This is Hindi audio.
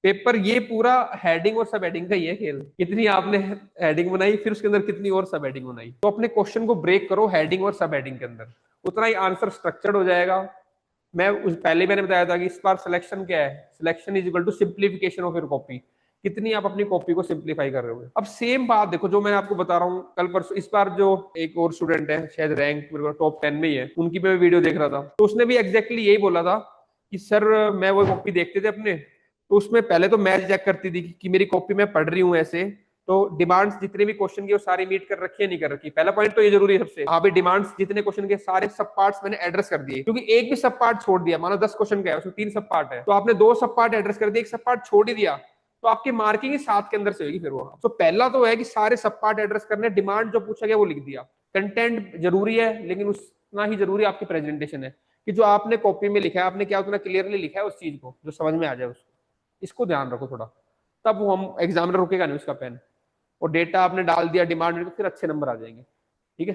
पेपर ये पूरा हेडिंग और सब हेडिंग का ही है खेल, कितनी आपने हेडिंग बनाई फिर उसके अंदर कितनी और सब हेडिंग बनाई। तो अपने क्वेश्चन को ब्रेक करो हेडिंग और सब हेडिंग के अंदर, उतना ही आंसर स्ट्रक्चर्ड हो जाएगा। पहले मैंने बताया था कि इस बार सिलेक्शन क्या है, selection is equal to simplification of your copy, कितनी आप अपनी कॉपी को सिंप्लीफाई कर रहे हो। अब सेम बात देखो जो मैं आपको बता रहा हूँ कल परसों, इस बार जो एक और स्टूडेंट है शायद रैंक मेरे को टॉप 10 में ही है, उनकी मैं वीडियो देख रहा था, तो उसने भी एग्जैक्टली यही बोला था कि सर मैं वो कॉपी देखते थे अपने, तो उसमें पहले तो मैच चेक करती थी कि मेरी कॉपी में पढ़ रही हूँ ऐसे, तो डिमांड्स जितने भी क्वेश्चन की वो सारी मीट कर रखी है नहीं कर रखी। पहला पॉइंट तो ये जरूरी है सबसे, हाँ भाई डिमांड्स जितने क्वेश्चन के सारे सब पार्ट्स मैंने एड्रेस कर दिए, क्योंकि एक भी सब पार्ट छोड़ दिया, मानो 10 क्वेश्चन का है उसमें 3 सब पार्ट है, तो आपने 2 सब पार्ट एड्रेस कर दिया, एक सब पार्ट छोड़ ही दिया, तो आपकी मार्किंग ही 7 के अंदर से होगी फिर वो। तो पहला तो है कि सारे सब पार्ट एड्रेस करने, डिमांड जो पूछा गया वो लिख दिया। कंटेंट जरूरी है लेकिन उतना ही जरूरी आपकी प्रेजेंटेशन है, कि जो आपने कॉपी में लिखा है आपने क्या उतना क्लियरली लिखा है उस चीज को जो समझ में आ जाए उसको, इसको ध्यान रखो थोड़ा, तब वो हम एग्जामिनर रुकेगा नहीं उसका पेन। और डेटा आपने डाल दिया डिमांड, फिर अच्छे नंबर आ जाएंगे। ठीक है।